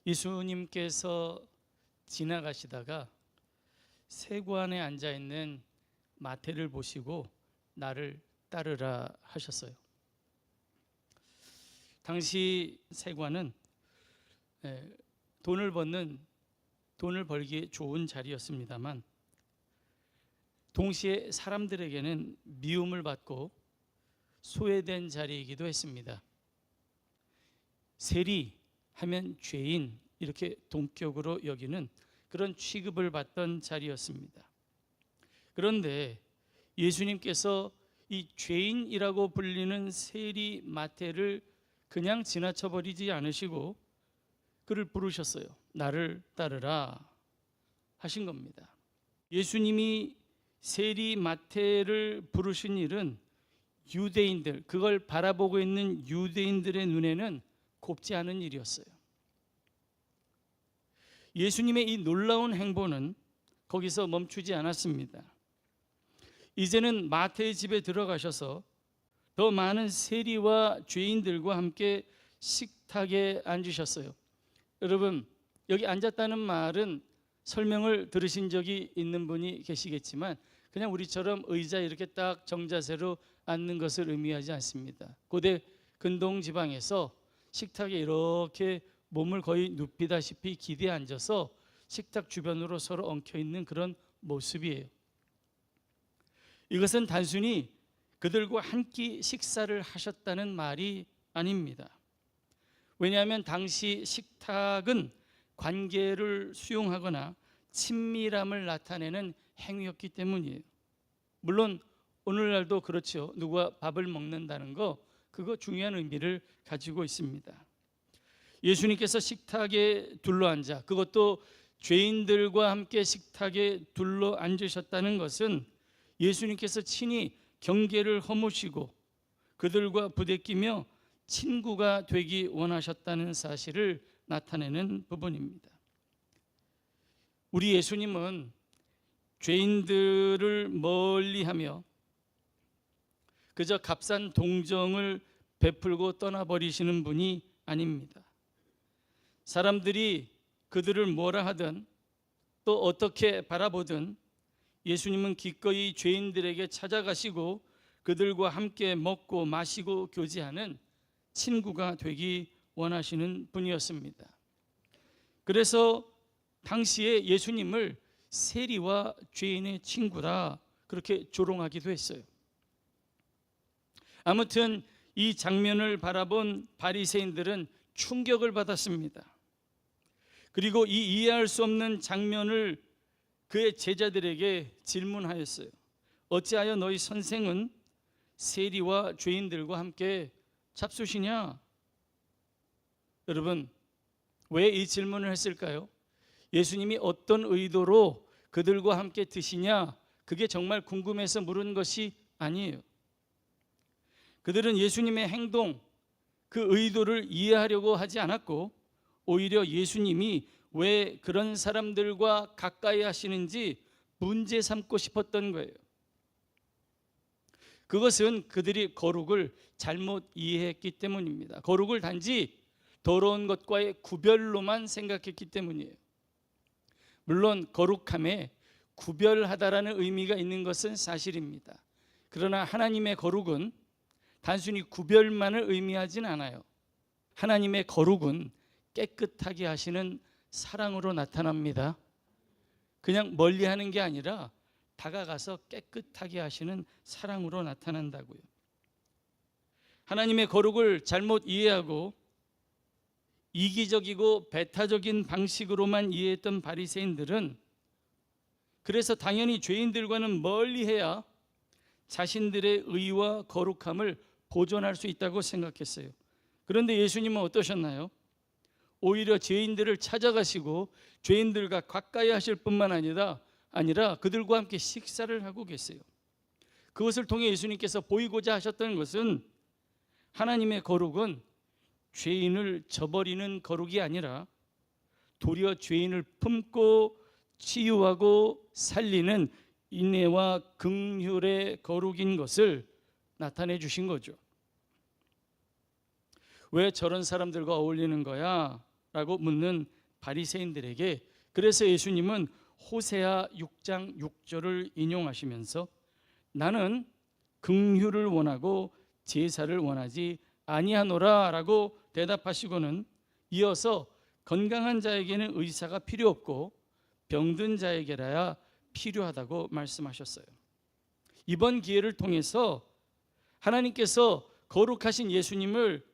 예수님께서 지나가시다가 세관에 앉아 있는 마태를 보시고 나를 따르라 하셨어요. 당시 세관은 돈을 벌기에 좋은 자리였습니다만 동시에 사람들에게는 미움을 받고 소외된 자리이기도 했습니다. 세리 하면 죄인, 이렇게 동격으로 여기는 그런 취급을 받던 자리였습니다. 그런데 예수님께서 이 죄인이라고 불리는 세리 마태를 그냥 지나쳐버리지 않으시고 그를 부르셨어요. 나를 따르라 하신 겁니다. 예수님이 세리 마태를 부르신 일은 유대인들, 그걸 바라보고 있는 유대인들의 눈에는 곱지 않은 일이었어요. 예수님의 이 놀라운 행보는 거기서 멈추지 않았습니다. 이제는 마태의 집에 들어가셔서 더 많은 세리와 죄인들과 함께 식탁에 앉으셨어요. 여러분, 여기 앉았다는 말은 설명을 들으신 적이 있는 분이 계시겠지만 그냥 우리처럼 의자에 이렇게 딱 정자세로 앉는 것을 의미하지 않습니다. 고대 근동 지방에서 식탁에 이렇게 몸을 거의 눕히다시피 기대에 앉아서 식탁 주변으로 서로 엉켜 있는 그런 모습이에요. 이것은 단순히 그들과 한 끼 식사를 하셨다는 말이 아닙니다. 왜냐하면 당시 식탁은 관계를 수용하거나 친밀함을 나타내는 행위였기 때문이에요. 물론 오늘날도 그렇죠. 누가 밥을 먹는다는 거, 그거 중요한 의미를 가지고 있습니다. 예수님께서 식탁에 둘러앉아, 그것도 죄인들과 함께 식탁에 둘러 앉으셨다는 것은 예수님께서 친히 경계를 허무시고 그들과 부대끼며 친구가 되기 원하셨다는 사실을 나타내는 부분입니다. 우리 예수님은 죄인들을 멀리하며 그저 값싼 동정을 베풀고 떠나버리시는 분이 아닙니다. 사람들이 그들을 뭐라 하든 또 어떻게 바라보든 예수님은 기꺼이 죄인들에게 찾아가시고 그들과 함께 먹고 마시고 교제하는 친구가 되기 원하시는 분이었습니다. 그래서 당시에 예수님을 세리와 죄인의 친구라 그렇게 조롱하기도 했어요. 아무튼 이 장면을 바라본 바리새인들은 충격을 받았습니다. 그리고 이 이해할 수 없는 장면을 그의 제자들에게 질문하였어요. 어찌하여 너희 선생은 세리와 죄인들과 함께 잡수시냐? 여러분, 왜 이 질문을 했을까요? 예수님이 어떤 의도로 그들과 함께 드시냐? 그게 정말 궁금해서 물은 것이 아니에요. 그들은 예수님의 행동, 그 의도를 이해하려고 하지 않았고 오히려 예수님이 왜 그런 사람들과 가까이 하시는지 문제 삼고 싶었던 거예요. 그것은 그들이 거룩을 잘못 이해했기 때문입니다. 거룩을 단지 더러운 것과의 구별로만 생각했기 때문이에요. 물론 거룩함에 구별하다라는 의미가 있는 것은 사실입니다. 그러나 하나님의 거룩은 단순히 구별만을 의미하진 않아요. 하나님의 거룩은 깨끗하게 하시는 사랑으로 나타납니다. 그냥 멀리하는 게 아니라 다가가서 깨끗하게 하시는 사랑으로 나타난다고요. 하나님의 거룩을 잘못 이해하고 이기적이고 배타적인 방식으로만 이해했던 바리새인들은 그래서 당연히 죄인들과는 멀리해야 자신들의 의와 거룩함을 보존할 수 있다고 생각했어요. 그런데 예수님은 어떠셨나요? 오히려 죄인들을 찾아가시고 죄인들과 가까이 하실 뿐만 아니라 그들과 함께 식사를 하고 계세요. 그것을 통해 예수님께서 보이고자 하셨던 것은 하나님의 거룩은 죄인을 저버리는 거룩이 아니라 도리어 죄인을 품고 치유하고 살리는 인애와 긍휼의 거룩인 것을 나타내 주신 거죠. 왜 저런 사람들과 어울리는 거야? 라고 묻는 바리새인들에게 그래서 예수님은 호세아 6장 6절을 인용하시면서 나는 긍휼을 원하고 제사를 원하지 아니하노라 라고 대답하시고는 이어서 건강한 자에게는 의사가 필요 없고 병든 자에게라야 필요하다고 말씀하셨어요. 이번 기회를 통해서 하나님께서 거룩하신 예수님을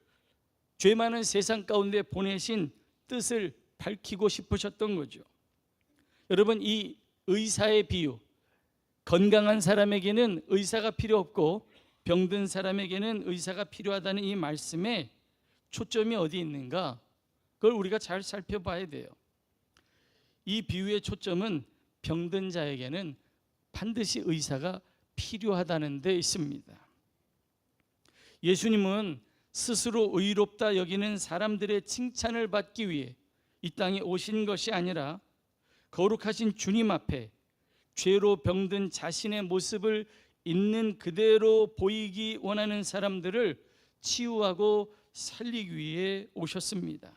죄 많은 세상 가운데 보내신 뜻을 밝히고 싶으셨던 거죠. 여러분, 이 의사의 비유, 건강한 사람에게는 의사가 필요 없고 병든 사람에게는 의사가 필요하다는 이 말씀에 초점이 어디 있는가? 그걸 우리가 잘 살펴봐야 돼요. 이 비유의 초점은 병든 자에게는 반드시 의사가 필요하다는 데 있습니다. 예수님은 스스로 의롭다 여기는 사람들의 칭찬을 받기 위해 이 땅에 오신 것이 아니라 거룩하신 주님 앞에 죄로 병든 자신의 모습을 있는 그대로 보이기 원하는 사람들을 치유하고 살리기 위해 오셨습니다.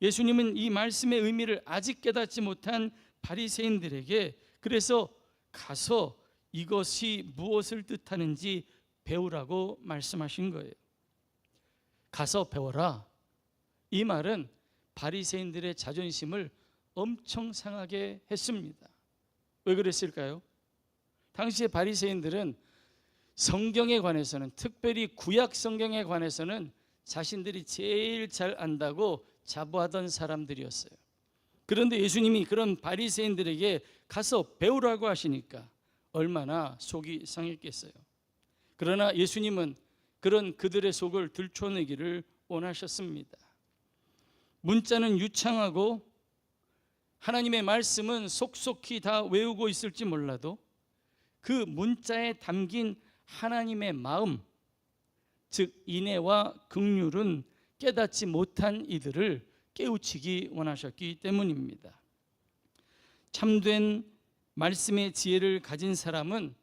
예수님은 이 말씀의 의미를 아직 깨닫지 못한 바리새인들에게 그래서 가서 이것이 무엇을 뜻하는지 배우라고 말씀하신 거예요. 가서 배워라. 이 말은 바리새인들의 자존심을 엄청 상하게 했습니다. 왜 그랬을까요? 당시의 바리새인들은 성경에 관해서는, 특별히 구약 성경에 관해서는 자신들이 제일 잘 안다고 자부하던 사람들이었어요. 그런데 예수님이 그런 바리새인들에게 가서 배우라고 하시니까 얼마나 속이 상했겠어요. 그러나 예수님은 그런 그들의 속을 들춰내기를 원하셨습니다. 문자는 유창하고 하나님의 말씀은 속속히 다 외우고 있을지 몰라도 그 문자에 담긴 하나님의 마음, 즉 인애와 긍휼은 깨닫지 못한 이들을 깨우치기 원하셨기 때문입니다. 참된 말씀의 지혜를 가진 사람은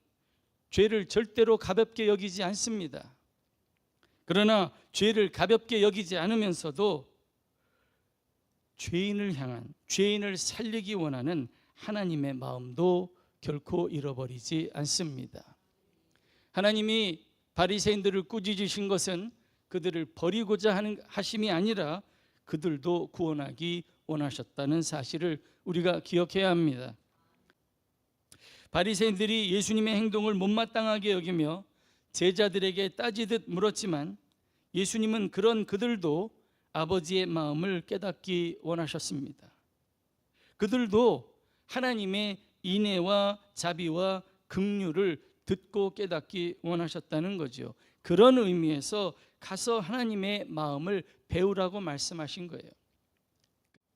죄를 절대로 가볍게 여기지 않습니다. 그러나 죄를 가볍게 여기지 않으면서도 죄인을 향한, 죄인을 살리기 원하는 하나님의 마음도 결코 잃어버리지 않습니다. 하나님이 바리새인들을 꾸짖으신 것은 그들을 버리고자 하는 하심이 아니라 그들도 구원하기 원하셨다는 사실을 우리가 기억해야 합니다. 바리새인들이 예수님의 행동을 못마땅하게 여기며 제자들에게 따지듯 물었지만 예수님은 그런 그들도 아버지의 마음을 깨닫기 원하셨습니다. 그들도 하나님의 인애와 자비와 긍휼을 듣고 깨닫기 원하셨다는 거죠. 그런 의미에서 가서 하나님의 마음을 배우라고 말씀하신 거예요.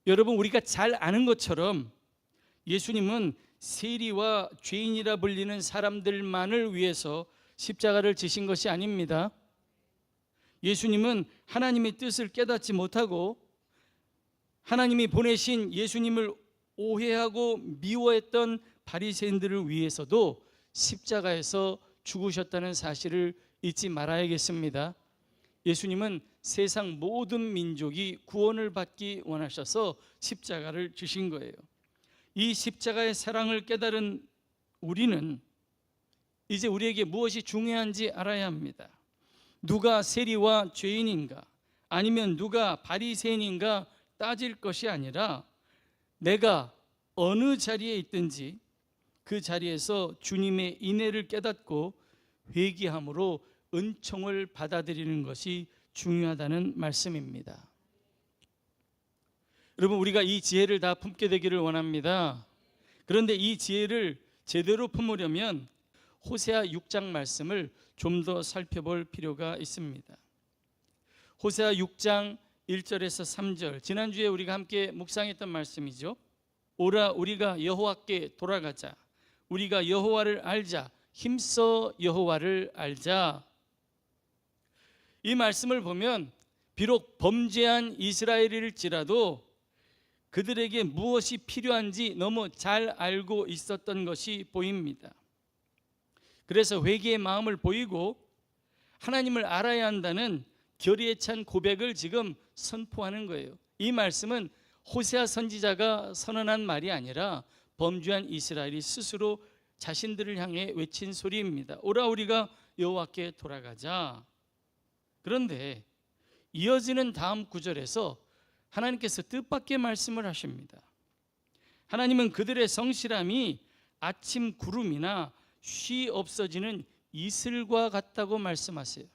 여러분, 우리가 잘 아는 것처럼 예수님은 세리와 죄인이라 불리는 사람들만을 위해서 십자가를 지신 것이 아닙니다. 예수님은 하나님의 뜻을 깨닫지 못하고 하나님이 보내신 예수님을 오해하고 미워했던 바리새인들을 위해서도 십자가에서 죽으셨다는 사실을 잊지 말아야겠습니다. 예수님은 세상 모든 민족이 구원을 받기 원하셔서 십자가를 주신 거예요. 이 십자가의 사랑을 깨달은 우리는 이제 우리에게 무엇이 중요한지 알아야 합니다. 누가 세리와 죄인인가 아니면 누가 바리새인인가 따질 것이 아니라 내가 어느 자리에 있든지 그 자리에서 주님의 인애를 깨닫고 회개함으로 은총을 받아들이는 것이 중요하다는 말씀입니다. 여러분, 우리가 이 지혜를 다 품게 되기를 원합니다. 그런데 이 지혜를 제대로 품으려면 호세아 6장 말씀을 좀 더 살펴볼 필요가 있습니다. 호세아 6장 1절에서 3절, 지난주에 우리가 함께 묵상했던 말씀이죠. 오라 우리가 여호와께 돌아가자, 우리가 여호와를 알자, 힘써 여호와를 알자. 이 말씀을 보면 비록 범죄한 이스라엘일지라도 그들에게 무엇이 필요한지 너무 잘 알고 있었던 것이 보입니다. 그래서 회개의 마음을 보이고 하나님을 알아야 한다는 결의에 찬 고백을 지금 선포하는 거예요. 이 말씀은 호세아 선지자가 선언한 말이 아니라 범죄한 이스라엘이 스스로 자신들을 향해 외친 소리입니다. 오라 우리가 여호와께 돌아가자. 그런데 이어지는 다음 구절에서 하나님께서 뜻밖의 말씀을 하십니다. 하나님은 그들의 성실함이 아침 구름이나 쉬 없어지는 이슬과 같다고 말씀하세요.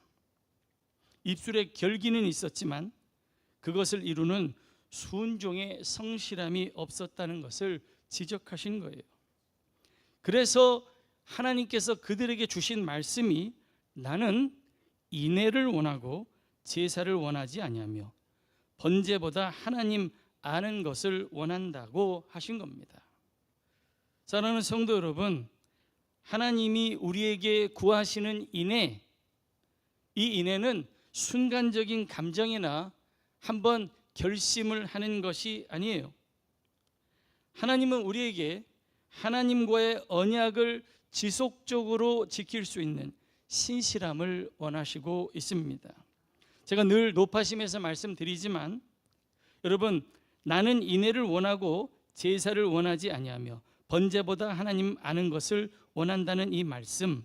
입술에 결기는 있었지만 그것을 이루는 순종의 성실함이 없었다는 것을 지적하신 거예요. 그래서 하나님께서 그들에게 주신 말씀이 나는 인애를 원하고 제사를 원하지 아니하며 번제보다 하나님 아는 것을 원한다고 하신 겁니다. 사랑하는 성도 여러분, 하나님이 우리에게 구하시는 인애, 이 인애는 순간적인 감정이나 한번 결심을 하는 것이 아니에요. 하나님은 우리에게 하나님과의 언약을 지속적으로 지킬 수 있는 신실함을 원하시고 있습니다. 제가 늘 높아심에서 말씀드리지만 여러분, 나는 인애를 원하고 제사를 원하지 아니하며 번제보다 하나님 아는 것을 원한다는 이 말씀은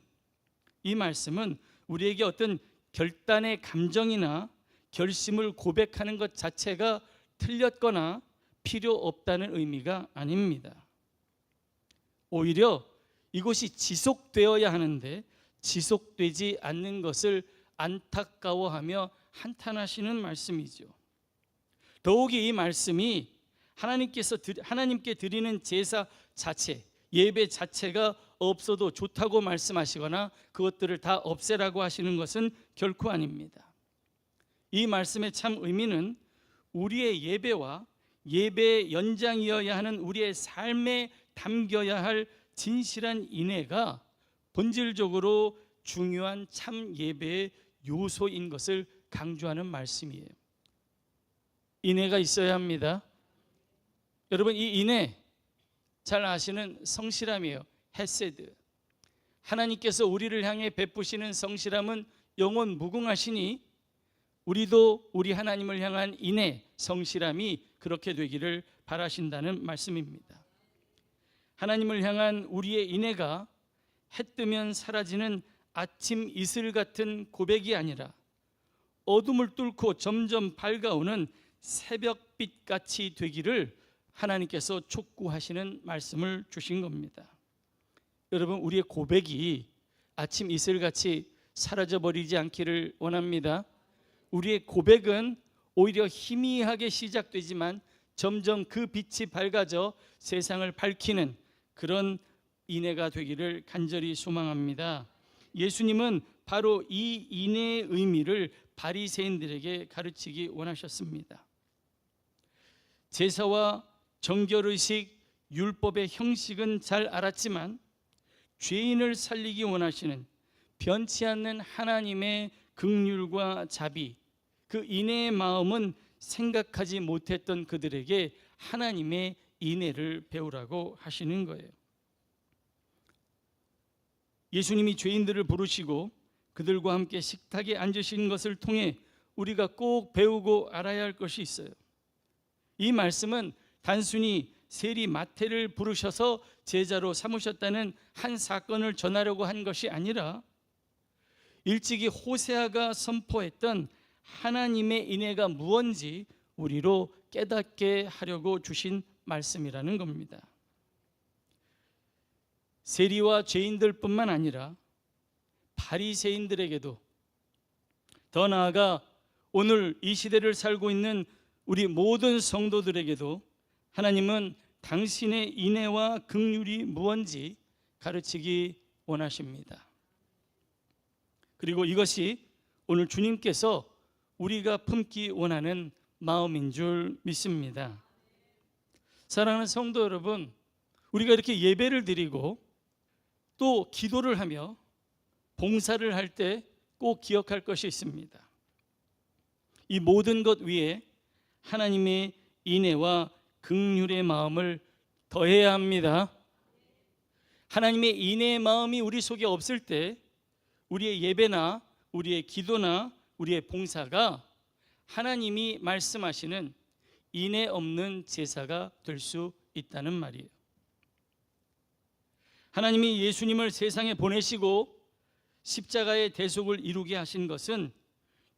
우리에게 어떤 결단의 감정이나 결심을 고백하는 것 자체가 틀렸거나 필요 없다는 의미가 아닙니다. 오히려 이것이 지속되어야 하는데 지속되지 않는 것을 안타까워하며 한탄하시는 말씀이죠. 더욱이 이 말씀이 하나님께 드리는 제사 자체, 예배 자체가 없어도 좋다고 말씀하시거나 그것들을 다 없애라고 하시는 것은 결코 아닙니다. 이 말씀의 참 의미는 우리의 예배와 예배의 연장이어야 하는 우리의 삶에 담겨야 할 진실한 인애가 본질적으로 중요한 참 예배의 요소인 것을 강조하는 말씀이에요. 인애가 있어야 합니다. 여러분, 이 인애 잘 아시는 성실함이에요. 헤세드. 하나님께서 우리를 향해 베푸시는 성실함은 영원 무궁하시니 우리도 우리 하나님을 향한 인애, 성실함이 그렇게 되기를 바라신다는 말씀입니다. 하나님을 향한 우리의 인애가 해 뜨면 사라지는 아침 이슬 같은 고백이 아니라 어둠을 뚫고 점점 밝아오는 새벽빛 같이 되기를 하나님께서 촉구하시는 말씀을 주신 겁니다. 여러분, 우리의 고백이 아침 이슬같이 사라져버리지 않기를 원합니다. 우리의 고백은 오히려 희미하게 시작되지만 점점 그 빛이 밝아져 세상을 밝히는 그런 인애가 되기를 간절히 소망합니다. 예수님은 바로 이 인애의 의미를 바리새인들에게 가르치기 원하셨습니다. 제사와 정결의식, 율법의 형식은 잘 알았지만 죄인을 살리기 원하시는 변치 않는 하나님의 긍휼과 자비, 그 인애의 마음은 생각하지 못했던 그들에게 하나님의 인애를 배우라고 하시는 거예요. 예수님이 죄인들을 부르시고 그들과 함께 식탁에 앉으신 것을 통해 우리가 꼭 배우고 알아야 할 것이 있어요. 이 말씀은 단순히 세리 마태를 부르셔서 제자로 삼으셨다는 한 사건을 전하려고 한 것이 아니라 일찍이 호세아가 선포했던 하나님의 인애가 무언지 우리로 깨닫게 하려고 주신 말씀이라는 겁니다. 세리와 죄인들뿐만 아니라 바리새인들에게도, 더 나아가 오늘 이 시대를 살고 있는 우리 모든 성도들에게도 하나님은 당신의 인애와 긍휼이 무언지 가르치기 원하십니다. 그리고 이것이 오늘 주님께서 우리가 품기 원하는 마음인 줄 믿습니다. 사랑하는 성도 여러분, 우리가 이렇게 예배를 드리고 또 기도를 하며 봉사를 할 때 꼭 기억할 것이 있습니다. 이 모든 것 위에 하나님의 인애와 긍휼의 마음을 더해야 합니다. 하나님의 인애의 마음이 우리 속에 없을 때 우리의 예배나 우리의 기도나 우리의 봉사가 하나님이 말씀하시는 인애 없는 제사가 될 수 있다는 말이에요. 하나님이 예수님을 세상에 보내시고 십자가의 대속을 이루게 하신 것은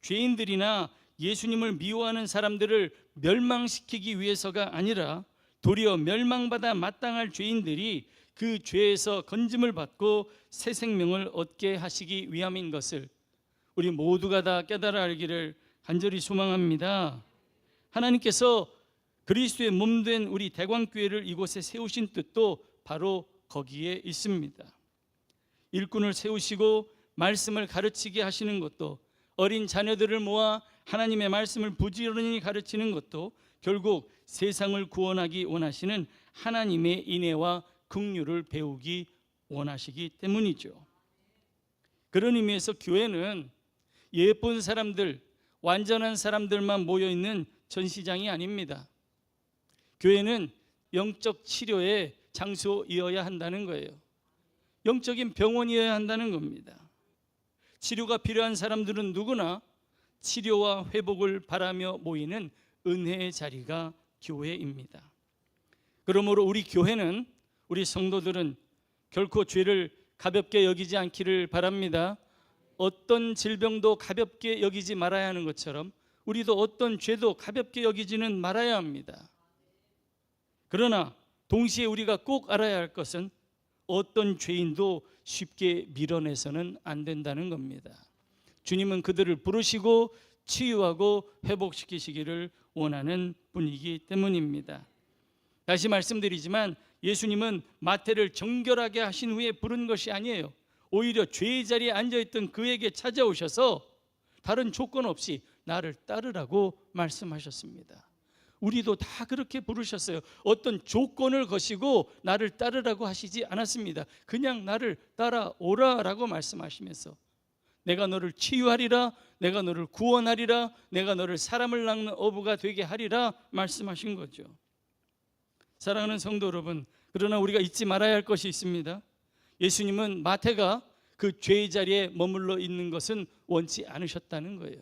죄인들이나 예수님을 미워하는 사람들을 멸망시키기 위해서가 아니라 도리어 멸망받아 마땅할 죄인들이 그 죄에서 건짐을 받고 새 생명을 얻게 하시기 위함인 것을 우리 모두가 다 깨달아 알기를 간절히 소망합니다. 하나님께서 그리스도의 몸된 우리 대광교회를 이곳에 세우신 뜻도 바로 거기에 있습니다. 일꾼을 세우시고 말씀을 가르치게 하시는 것도, 어린 자녀들을 모아 하나님의 말씀을 부지런히 가르치는 것도 결국 세상을 구원하기 원하시는 하나님의 인애와 긍휼을 배우기 원하시기 때문이죠. 그런 의미에서 교회는 예쁜 사람들, 완전한 사람들만 모여있는 전시장이 아닙니다. 교회는 영적 치료의 장소이어야 한다는 거예요. 영적인 병원이어야 한다는 겁니다. 치료가 필요한 사람들은 누구나 치료와 회복을 바라며 모이는 은혜의 자리가 교회입니다. 그러므로 우리 교회는, 우리 성도들은 결코 죄를 가볍게 여기지 않기를 바랍니다. 어떤 질병도 가볍게 여기지 말아야 하는 것처럼 우리도 어떤 죄도 가볍게 여기지는 말아야 합니다. 그러나 동시에 우리가 꼭 알아야 할 것은 어떤 죄인도 쉽게 밀어내서는 안 된다는 겁니다. 주님은 그들을 부르시고 치유하고 회복시키시기를 원하는 분이기 때문입니다. 다시 말씀드리지만 예수님은 마태를 정결하게 하신 후에 부른 것이 아니에요. 오히려 죄의 자리에 앉아있던 그에게 찾아오셔서 다른 조건 없이 나를 따르라고 말씀하셨습니다. 우리도 다 그렇게 부르셨어요. 어떤 조건을 거시고 나를 따르라고 하시지 않았습니다. 그냥 나를 따라오라라고 말씀하시면서 내가 너를 치유하리라, 내가 너를 구원하리라, 내가 너를 사람을 낚는 어부가 되게 하리라 말씀하신 거죠. 사랑하는 성도 여러분, 그러나 우리가 잊지 말아야 할 것이 있습니다. 예수님은 마태가 그 죄의 자리에 머물러 있는 것은 원치 않으셨다는 거예요.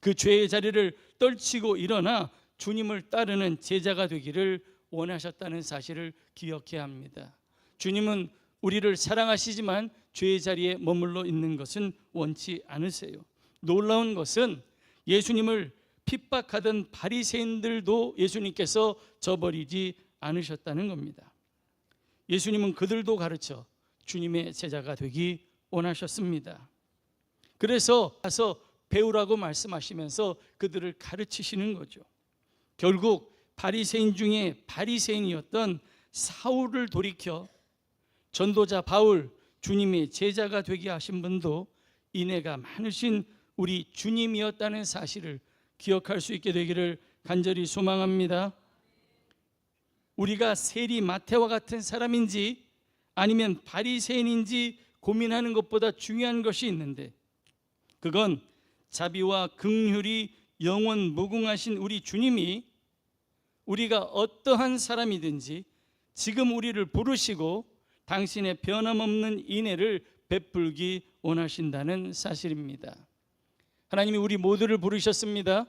그 죄의 자리를 떨치고 일어나 주님을 따르는 제자가 되기를 원하셨다는 사실을 기억해야 합니다. 주님은 우리를 사랑하시지만 죄의 자리에 머물러 있는 것은 원치 않으세요. 놀라운 것은 예수님을 핍박하던 바리새인들도 예수님께서 저버리지 않으셨다는 겁니다. 예수님은 그들도 가르쳐 주님의 제자가 되기 원하셨습니다. 그래서 가서 배우라고 말씀하시면서 그들을 가르치시는 거죠. 결국 바리새인 중에 바리새인이었던 사울을 돌이켜 전도자 바울, 주님의 제자가 되게 하신 분도 인애가 많으신 우리 주님이었다는 사실을 기억할 수 있게 되기를 간절히 소망합니다. 우리가 세리 마태와 같은 사람인지 아니면 바리새인인지 고민하는 것보다 중요한 것이 있는데, 그건 자비와 긍휼이 영원 무궁하신 우리 주님이 우리가 어떠한 사람이든지 지금 우리를 부르시고 당신의 변함없는 인애를 베풀기 원하신다는 사실입니다. 하나님이 우리 모두를 부르셨습니다.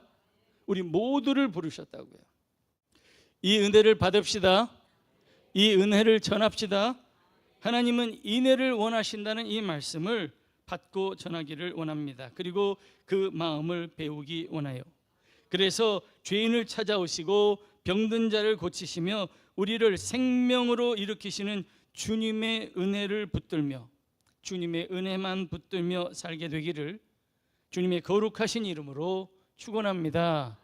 우리 모두를 부르셨다고요. 이 은혜를 받읍시다. 이 은혜를 전합시다. 하나님은 인애를 원하신다는 이 말씀을 받고 전하기를 원합니다. 그리고 그 마음을 배우기 원해요. 그래서 죄인을 찾아오시고 병든 자를 고치시며 우리를 생명으로 일으키시는 주님의 은혜를 붙들며 주님의 은혜만 붙들며 살게 되기를 주님의 거룩하신 이름으로 축원합니다.